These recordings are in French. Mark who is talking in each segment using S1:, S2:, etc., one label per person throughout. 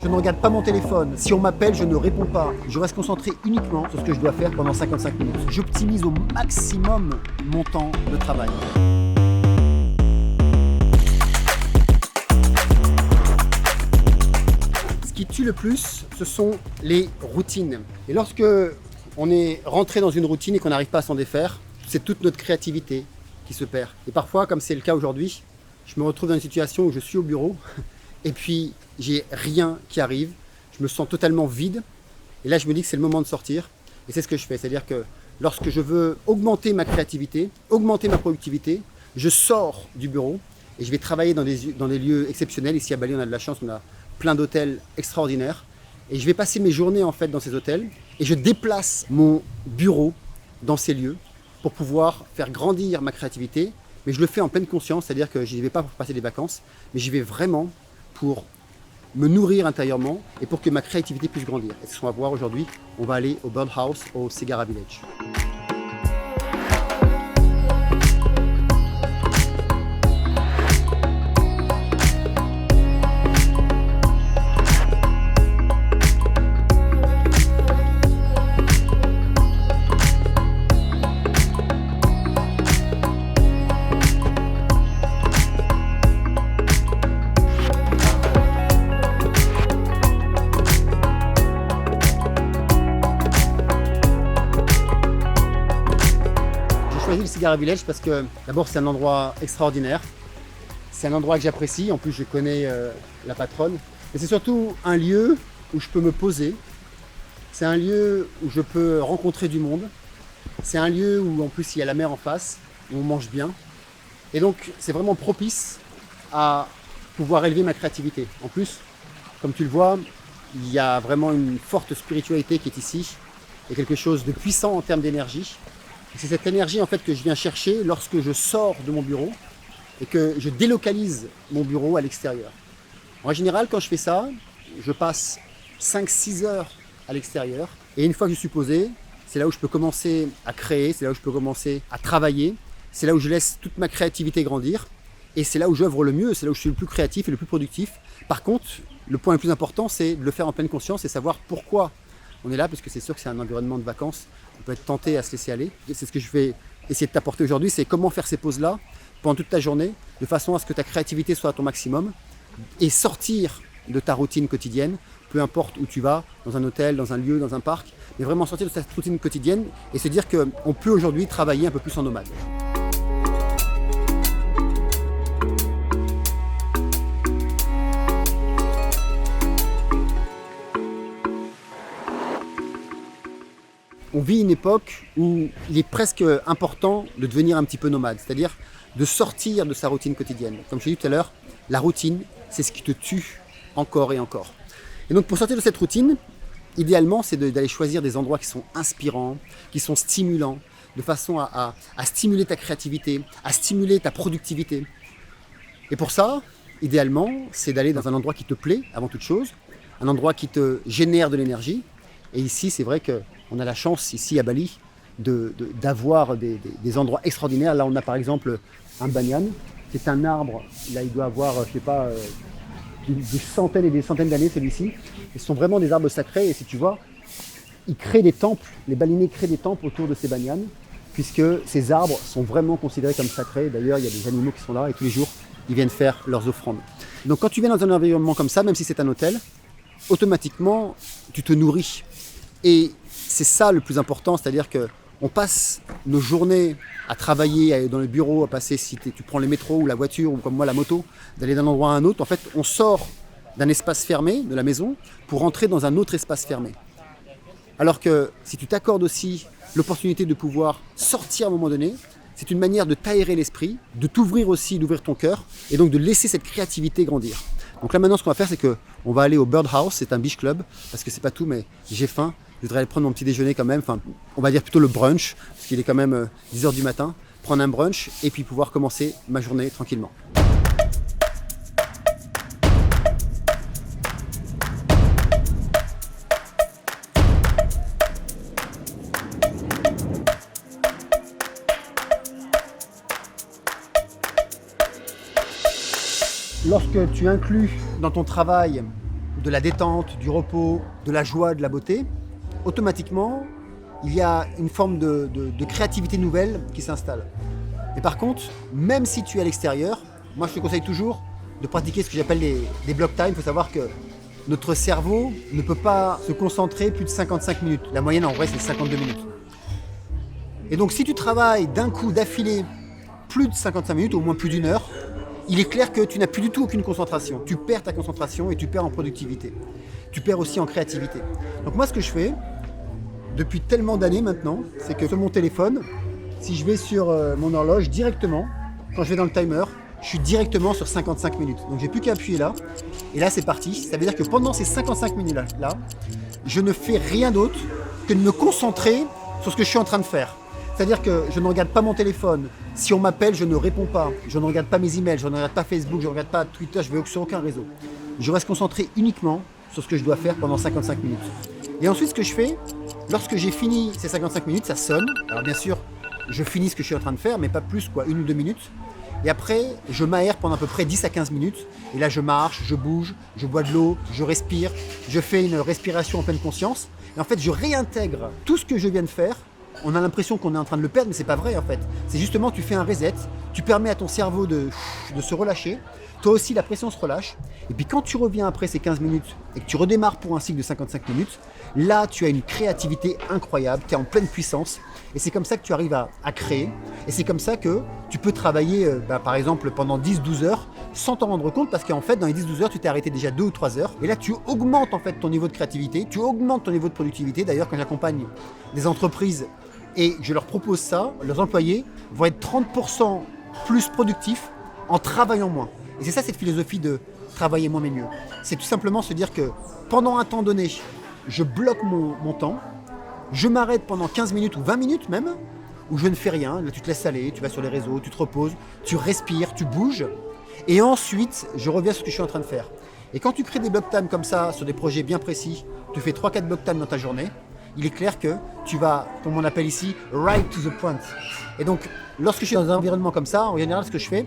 S1: Je ne regarde pas mon téléphone. Si on m'appelle, je ne réponds pas. Je reste concentré uniquement sur ce que je dois faire pendant 55 minutes. J'optimise au maximum mon temps de travail. Ce qui tue le plus, ce sont les routines. Et lorsque on est rentré dans une routine et qu'on n'arrive pas à s'en défaire, c'est toute notre créativité qui se perd. Et parfois, comme c'est le cas aujourd'hui, je me retrouve dans une situation où je suis au bureau et puis j'ai rien qui arrive, je me sens totalement vide et là je me dis que c'est le moment de sortir et c'est ce que je fais, c'est-à-dire que lorsque je veux augmenter ma créativité, augmenter ma productivité, je sors du bureau et je vais travailler dans des lieux exceptionnels. Ici à Bali on a de la chance, on a plein d'hôtels extraordinaires et je vais passer mes journées en fait dans ces hôtels et je déplace mon bureau dans ces lieux pour pouvoir faire grandir ma créativité, mais je le fais en pleine conscience, c'est-à-dire que je n'y vais pas pour passer des vacances, mais j'y vais vraiment pour me nourrir intérieurement et pour que ma créativité puisse grandir. Et c'est ce qu'on va voir aujourd'hui. On va aller au Birdhouse, au Sigara Village. J'ai choisi le Sigara Village parce que d'abord c'est un endroit extraordinaire, c'est un endroit que j'apprécie, en plus je connais la patronne, mais c'est surtout un lieu où je peux me poser, c'est un lieu où je peux rencontrer du monde, c'est un lieu où en plus il y a la mer en face, où on mange bien, et donc c'est vraiment propice à pouvoir élever ma créativité. En plus, comme tu le vois, il y a vraiment une forte spiritualité qui est ici, il y a quelque chose de puissant en termes d'énergie. C'est cette énergie en fait que je viens chercher lorsque je sors de mon bureau et que je délocalise mon bureau à l'extérieur. En général, quand je fais ça, je passe 5-6 heures à l'extérieur et une fois que je suis posé, c'est là où je peux commencer à créer, c'est là où je peux commencer à travailler, c'est là où je laisse toute ma créativité grandir et c'est là où j'œuvre le mieux, c'est là où je suis le plus créatif et le plus productif. Par contre, le point le plus important, c'est de le faire en pleine conscience et savoir pourquoi on est là, parce que c'est sûr que c'est un environnement de vacances, on peut être tenté à se laisser aller. Et c'est ce que je vais essayer de t'apporter aujourd'hui, c'est comment faire ces pauses-là pendant toute ta journée, de façon à ce que ta créativité soit à ton maximum, et sortir de ta routine quotidienne, peu importe où tu vas, dans un hôtel, dans un lieu, dans un parc, mais vraiment sortir de cette routine quotidienne et se dire qu'on peut aujourd'hui travailler un peu plus en nomade. On vit une époque où il est presque important de devenir un petit peu nomade, c'est-à-dire de sortir de sa routine quotidienne. Comme je l'ai dit tout à l'heure, la routine, c'est ce qui te tue encore et encore. Et donc pour sortir de cette routine, idéalement, c'est d'aller choisir des endroits qui sont inspirants, qui sont stimulants, de façon à stimuler ta créativité, à stimuler ta productivité. Et pour ça, idéalement, c'est d'aller dans un endroit qui te plaît avant toute chose, un endroit qui te génère de l'énergie. Et ici, c'est vrai qu'on a la chance, ici à Bali, d'avoir des endroits extraordinaires. Là, on a par exemple un banyan, c'est un arbre, là il doit avoir, je sais pas, des centaines et des centaines d'années celui-ci. Ce sont vraiment des arbres sacrés et si tu vois, ils créent des temples, les Balinais créent des temples autour de ces banyans, puisque ces arbres sont vraiment considérés comme sacrés. D'ailleurs, il y a des animaux qui sont là et tous les jours, ils viennent faire leurs offrandes. Donc quand tu viens dans un environnement comme ça, même si c'est un hôtel, automatiquement, tu te nourris. Et c'est ça le plus important, c'est-à-dire qu'on passe nos journées à travailler, à aller dans le bureau, à passer, si tu prends le métro ou la voiture, ou comme moi la moto, d'aller d'un endroit à un autre. En fait, on sort d'un espace fermé, de la maison, pour rentrer dans un autre espace fermé. Alors que si tu t'accordes aussi l'opportunité de pouvoir sortir à un moment donné, c'est une manière de t'aérer l'esprit, de t'ouvrir aussi, d'ouvrir ton cœur, et donc de laisser cette créativité grandir. Donc là maintenant, ce qu'on va faire, c'est qu'on va aller au Birdhouse, c'est un beach club, parce que c'est pas tout, mais j'ai faim. Je voudrais aller prendre mon petit déjeuner quand même, enfin, on va dire plutôt le brunch, parce qu'il est quand même 10h du matin, prendre un brunch et puis pouvoir commencer ma journée tranquillement. Lorsque tu inclus dans ton travail de la détente, du repos, de la joie, de la beauté, automatiquement, il y a une forme de créativité nouvelle qui s'installe. Et par contre, même si tu es à l'extérieur, moi je te conseille toujours de pratiquer ce que j'appelle des block time. Il faut savoir que notre cerveau ne peut pas se concentrer plus de 55 minutes. La moyenne en vrai c'est 52 minutes. Et donc si tu travailles d'un coup d'affilée plus de 55 minutes, au moins plus d'une heure, il est clair que tu n'as plus du tout aucune concentration. Tu perds ta concentration et tu perds en productivité. Tu perds aussi en créativité. Donc moi ce que je fais, depuis tellement d'années maintenant, c'est que sur mon téléphone, si je vais sur mon horloge directement, quand je vais dans le timer, je suis directement sur 55 minutes. Donc j'ai plus qu'à appuyer là, et là c'est parti. Ça veut dire que pendant ces 55 minutes là, je ne fais rien d'autre que de me concentrer sur ce que je suis en train de faire. C'est-à-dire que je ne regarde pas mon téléphone. Si on m'appelle, je ne réponds pas. Je ne regarde pas mes emails, je ne regarde pas Facebook, je ne regarde pas Twitter, je ne vais sur aucun réseau. Je reste concentré uniquement sur ce que je dois faire pendant 55 minutes. Et ensuite, ce que je fais, lorsque j'ai fini ces 55 minutes, ça sonne. Alors bien sûr, je finis ce que je suis en train de faire, mais pas plus, quoi, 1 ou 2 minutes. Et après, je m'aère pendant à peu près 10 à 15 minutes. Et là, je marche, je bouge, je bois de l'eau, je respire, je fais une respiration en pleine conscience. Et en fait, je réintègre tout ce que je viens de faire. On a l'impression qu'on est en train de le perdre, mais c'est pas vrai en fait. C'est justement, tu fais un reset, tu permets à ton cerveau de se relâcher. Toi aussi, la pression se relâche. Et puis quand tu reviens après ces 15 minutes et que tu redémarres pour un cycle de 55 minutes, là, tu as une créativité incroyable, tu es en pleine puissance. Et c'est comme ça que tu arrives à créer. Et c'est comme ça que tu peux travailler, par exemple, pendant 10-12 heures sans t'en rendre compte, parce qu'en fait, dans les 10-12 heures, tu t'es arrêté déjà 2 ou 3 heures. Et là, tu augmentes en fait ton niveau de créativité, tu augmentes ton niveau de productivité. D'ailleurs, quand j'accompagne des entreprises et je leur propose ça, leurs employés vont être 30% plus productifs en travaillant moins. Et c'est ça cette philosophie de travailler moins mais mieux. C'est tout simplement se dire que pendant un temps donné, je bloque mon temps, je m'arrête pendant 15 minutes ou 20 minutes même, où je ne fais rien. Là tu te laisses aller, tu vas sur les réseaux, tu te reposes, tu respires, tu bouges. Et ensuite, je reviens sur ce que je suis en train de faire. Et quand tu crées des block time comme ça, sur des projets bien précis, tu fais 3-4 block time dans ta journée, il est clair que tu vas, comme on appelle ici, right to the point. Et donc, lorsque je suis dans un environnement comme ça, en général, ce que je fais,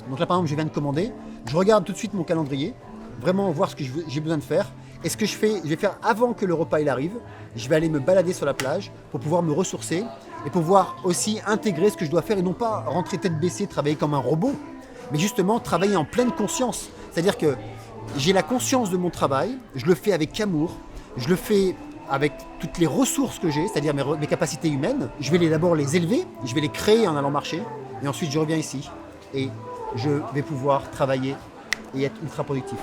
S1: donc là par exemple, je viens de commander, je regarde tout de suite mon calendrier, vraiment voir ce que j'ai besoin de faire. Et ce que je vais faire avant que le repas il arrive, je vais aller me balader sur la plage pour pouvoir me ressourcer et pouvoir aussi intégrer ce que je dois faire et non pas rentrer tête baissée, travailler comme un robot, mais justement travailler en pleine conscience. C'est-à-dire que j'ai la conscience de mon travail, je le fais avec amour, je le fais avec toutes les ressources que j'ai, c'est-à-dire mes capacités humaines. Je vais d'abord les élever, je vais les créer en allant marcher, et ensuite je reviens ici et je vais pouvoir travailler et être ultra productif.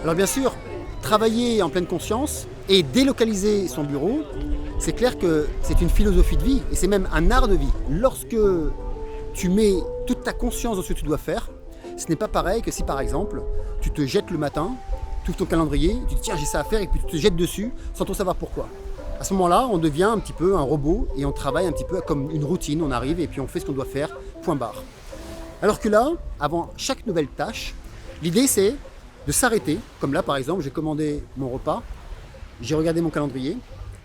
S1: Alors bien sûr, travailler en pleine conscience et délocaliser son bureau, c'est clair que c'est une philosophie de vie et c'est même un art de vie. Lorsque tu mets toute ta conscience dans ce que tu dois faire, ce n'est pas pareil que si par exemple, tu te jettes le matin, tu ouvres ton calendrier, tu te dis tiens j'ai ça à faire et puis tu te jettes dessus sans trop savoir pourquoi. À ce moment-là, on devient un petit peu un robot et on travaille un petit peu comme une routine, on arrive et puis on fait ce qu'on doit faire, point barre. Alors que là, avant chaque nouvelle tâche, l'idée c'est de s'arrêter, comme là par exemple, j'ai commandé mon repas, j'ai regardé mon calendrier,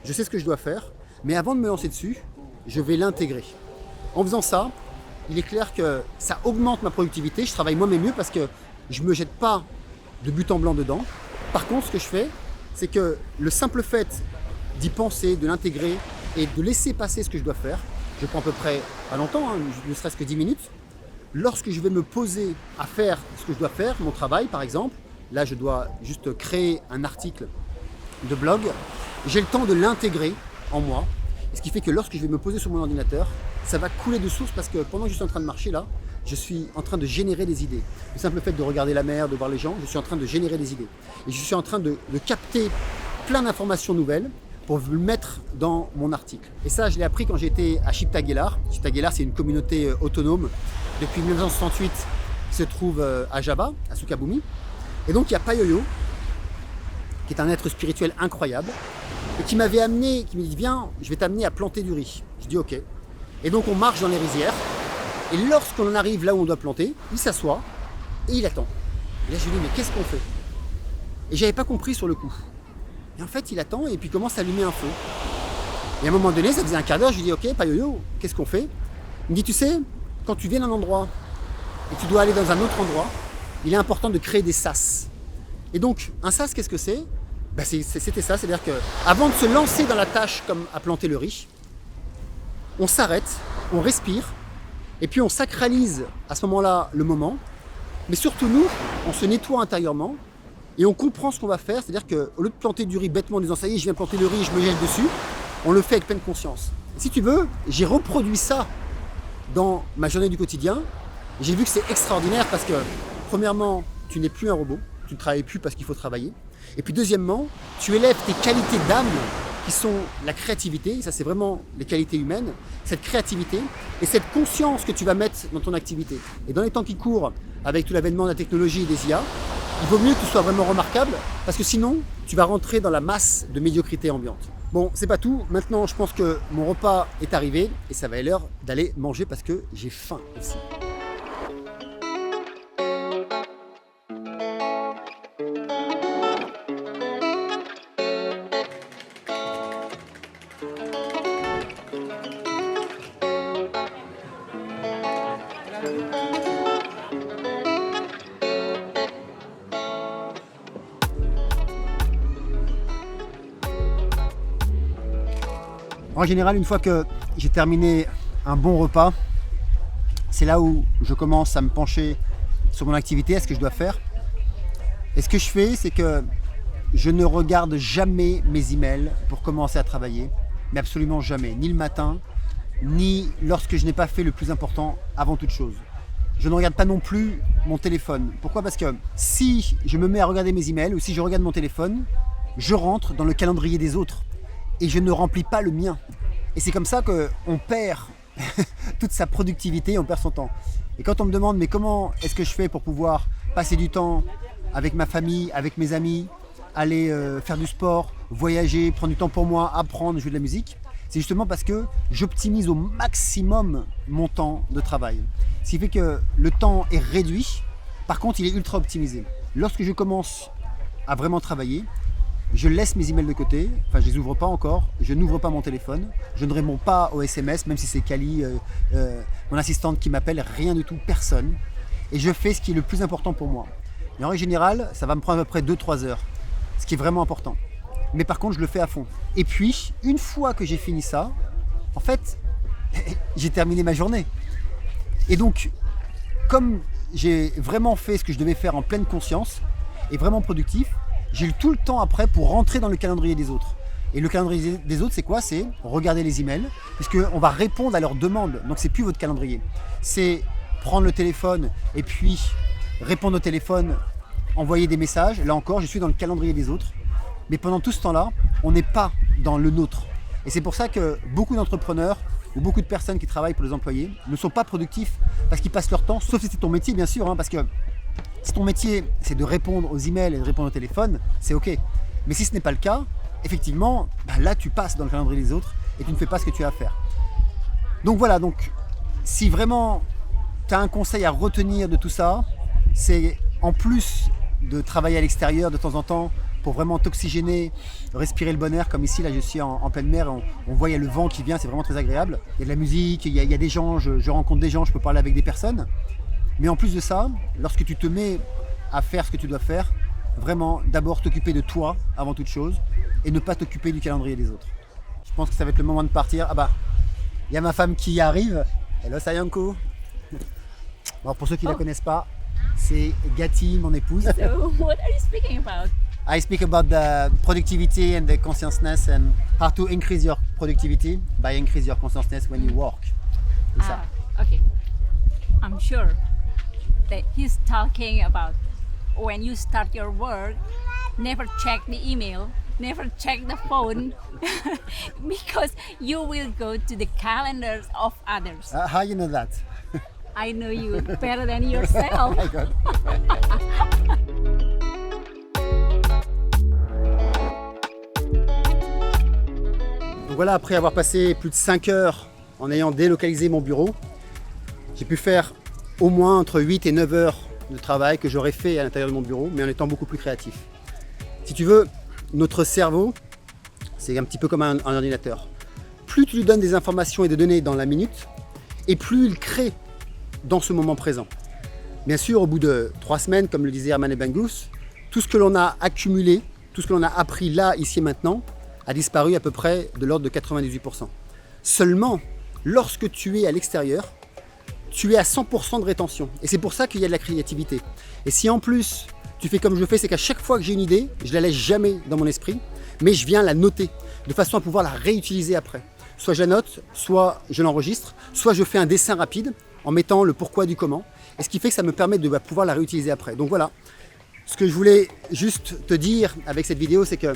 S1: je sais ce que je dois faire, mais avant de me lancer dessus, je vais l'intégrer. En faisant ça, il est clair que ça augmente ma productivité, je travaille moins mais mieux parce que je ne me jette pas de but en blanc dedans. Par contre, ce que je fais, c'est que le simple fait d'y penser, de l'intégrer et de laisser passer ce que je dois faire, je prends à peu près pas longtemps, ne serait-ce que 10 minutes, lorsque je vais me poser à faire ce que je dois faire, mon travail par exemple, là je dois juste créer un article de blog, j'ai le temps de l'intégrer en moi, ce qui fait que lorsque je vais me poser sur mon ordinateur, ça va couler de source parce que pendant que je suis en train de marcher là, je suis en train de générer des idées. Le simple fait de regarder la mer, de voir les gens, je suis en train de générer des idées. Et je suis en train de capter plein d'informations nouvelles pour le mettre dans mon article. Et ça, je l'ai appris quand j'étais à Shiptagelar. Shiptagelar, c'est une communauté autonome depuis 1968 qui se trouve à Java, à Sukabumi. Et donc, il y a Payoyo, qui est un être spirituel incroyable, et qui m'avait amené, qui me dit viens, je vais t'amener à planter du riz. Je dis ok. Et donc, on marche dans les rizières. Et lorsqu'on arrive là où on doit planter, il s'assoit et il attend. Et là, je lui dis mais qu'est-ce qu'on fait? Et j'avais pas compris sur le coup. Et en fait, il attend et puis commence à allumer un feu. Et à un moment donné, ça faisait un quart d'heure, je lui dis ok, Payoyo, qu'est-ce qu'on fait? Il me dit tu sais, quand tu viens d'un endroit et tu dois aller dans un autre endroit, il est important de créer des sas. Et donc, un sas, qu'est-ce que c'est? C'était ça, c'est-à-dire qu'avant de se lancer dans la tâche comme à planter le riz, on s'arrête, on respire, et puis on sacralise à ce moment-là le moment, mais surtout nous, on se nettoie intérieurement, et on comprend ce qu'on va faire, c'est-à-dire qu'au lieu de planter du riz bêtement en disant ça y est, je viens planter le riz, je me jette dessus, on le fait avec pleine conscience. Et si tu veux, j'ai reproduit ça dans ma journée du quotidien. J'ai vu que c'est extraordinaire parce que, premièrement, tu n'es plus un robot, tu ne travailles plus parce qu'il faut travailler. Et puis deuxièmement, tu élèves tes qualités d'âme qui sont la créativité, ça c'est vraiment les qualités humaines, cette créativité et cette conscience que tu vas mettre dans ton activité. Et dans les temps qui courent, avec tout l'avènement de la technologie et des IA, il vaut mieux que tu sois vraiment remarquable parce que sinon, tu vas rentrer dans la masse de médiocrité ambiante. Bon, c'est pas tout. Maintenant, je pense que mon repas est arrivé et ça va être l'heure d'aller manger parce que j'ai faim aussi. En général, une fois que j'ai terminé un bon repas, c'est là où je commence à me pencher sur mon activité, à ce que je dois faire. Et ce que je fais, c'est que je ne regarde jamais mes emails pour commencer à travailler, mais absolument jamais, ni le matin, ni lorsque je n'ai pas fait le plus important avant toute chose. Je ne regarde pas non plus mon téléphone. Pourquoi? Parce que si je me mets à regarder mes emails ou si je regarde mon téléphone, je rentre dans le calendrier des autres et je ne remplis pas le mien. Et c'est comme ça qu'on perd toute sa productivité, on perd son temps. Et quand on me demande mais comment est-ce que je fais pour pouvoir passer du temps avec ma famille, avec mes amis, aller faire du sport, voyager, prendre du temps pour moi, apprendre, jouer de la musique, c'est justement parce que j'optimise au maximum mon temps de travail. Ce qui fait que le temps est réduit, par contre il est ultra optimisé. Lorsque je commence à vraiment travailler, je laisse mes emails de côté, enfin je les ouvre pas encore, je n'ouvre pas mon téléphone, je ne réponds pas aux SMS, même si c'est Kali, mon assistante qui m'appelle, rien du tout, personne. Et je fais ce qui est le plus important pour moi. Et en règle générale, ça va me prendre à peu près 2-3 heures, ce qui est vraiment important. Mais par contre, je le fais à fond. Et puis, une fois que j'ai fini ça, en fait, j'ai terminé ma journée. Et donc, comme j'ai vraiment fait ce que je devais faire en pleine conscience et vraiment productif, j'ai eu tout le temps après pour rentrer dans le calendrier des autres. Et le calendrier des autres, c'est quoi? C'est regarder les emails, puisqu'on va répondre à leurs demandes. Donc, c'est plus votre calendrier. C'est prendre le téléphone et puis répondre au téléphone, envoyer des messages. Là encore, je suis dans le calendrier des autres. Mais pendant tout ce temps-là, on n'est pas dans le nôtre. Et c'est pour ça que beaucoup d'entrepreneurs ou beaucoup de personnes qui travaillent pour les employés ne sont pas productifs parce qu'ils passent leur temps, sauf si c'est ton métier bien sûr, parce que si ton métier c'est de répondre aux emails et de répondre au téléphone, c'est ok. Mais si ce n'est pas le cas, effectivement, là tu passes dans le calendrier des autres et tu ne fais pas ce que tu as à faire. Donc voilà, si vraiment tu as un conseil à retenir de tout ça, c'est en plus de travailler à l'extérieur de temps en temps, pour vraiment t'oxygéner, respirer le bon air, comme ici, là je suis en pleine mer, on voit il y a le vent qui vient, c'est vraiment très agréable. Il y a de la musique, il y a des gens, je rencontre des gens, je peux parler avec des personnes. Mais en plus de ça, lorsque tu te mets à faire ce que tu dois faire, vraiment d'abord t'occuper de toi avant toute chose et ne pas t'occuper du calendrier des autres. Je pense que ça va être le moment de partir. Ah bah, il y a ma femme qui arrive. Hello Sayanko. Alors pour ceux qui ne la connaissent pas, c'est Gati, mon épouse.
S2: So, what are you speaking about?
S1: I speak about the productivity and the consciousness and how to increase your productivity by increase your consciousness when you work. C'est ça.
S2: Okay. I'm sure that he's talking about when you start your work, never check the email, never check the phone because you will go to the calendars of others.
S1: How you know that?
S2: I know you better than yourself.
S1: Oh my God. Donc voilà, après avoir passé plus de 5 heures en ayant délocalisé mon bureau, j'ai pu faire au moins entre 8 et 9 heures de travail que j'aurais fait à l'intérieur de mon bureau, mais en étant beaucoup plus créatif. Si tu veux, notre cerveau, c'est un petit peu comme un ordinateur. Plus tu lui donnes des informations et des données dans la minute, et plus il crée dans ce moment présent. Bien sûr, au bout de 3 semaines, comme le disait Herman Ebengus, tout ce que l'on a accumulé, tout ce que l'on a appris là, ici et maintenant, a disparu à peu près de l'ordre de 98%. Seulement, lorsque tu es à l'extérieur, tu es à 100% de rétention. Et c'est pour ça qu'il y a de la créativité. Et si en plus, tu fais comme je fais, c'est qu'à chaque fois que j'ai une idée, je la laisse jamais dans mon esprit, mais je viens la noter, de façon à pouvoir la réutiliser après. Soit je la note, soit je l'enregistre, soit je fais un dessin rapide en mettant le pourquoi du comment. Et ce qui fait que ça me permet de pouvoir la réutiliser après. Donc voilà, ce que je voulais juste te dire avec cette vidéo, c'est que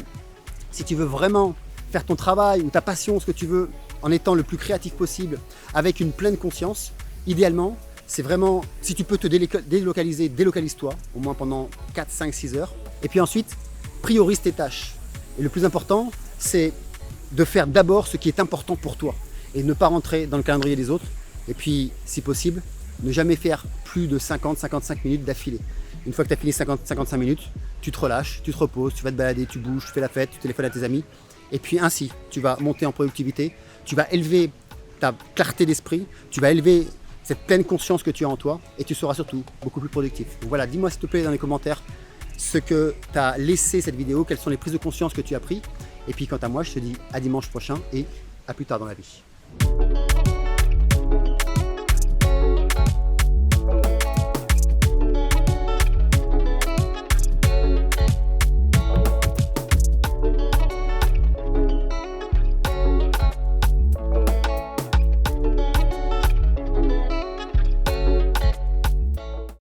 S1: si tu veux vraiment faire ton travail ou ta passion, ce que tu veux, en étant le plus créatif possible, avec une pleine conscience, idéalement, c'est vraiment, si tu peux te délocaliser, délocalise-toi, au moins pendant 4, 5, 6 heures. Et puis ensuite, priorise tes tâches. Et le plus important, c'est de faire d'abord ce qui est important pour toi et ne pas rentrer dans le calendrier des autres. Et puis, si possible, ne jamais faire plus de 50-55 minutes d'affilée. Une fois que tu as fini 50-55 minutes, tu te relâches, tu te reposes, tu vas te balader, tu bouges, tu fais la fête, tu téléphones à tes amis. Et puis ainsi, tu vas monter en productivité, tu vas élever ta clarté d'esprit, tu vas élever cette pleine conscience que tu as en toi et tu seras surtout beaucoup plus productif. Donc voilà, dis-moi s'il te plaît dans les commentaires ce que t'as laissé cette vidéo, quelles sont les prises de conscience que tu as prises. Et puis quant à moi, je te dis à dimanche prochain et à plus tard dans la vie.